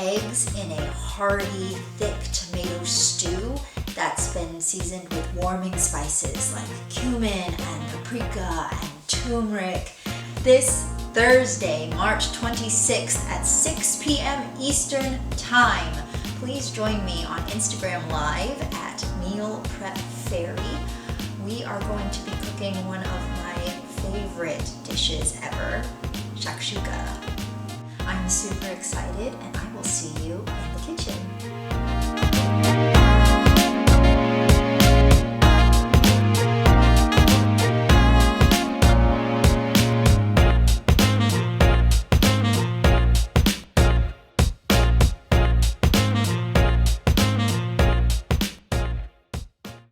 eggs in a hearty, thick tomato stew that's been seasoned with warming spices like cumin and paprika and turmeric. This Thursday, March 26th at 6 p.m. Eastern Time. Please join me on Instagram Live at Meal Prep Fairy. We are going to be cooking one of my favorite dishes ever, shakshuka. I'm super excited, and I will see you in the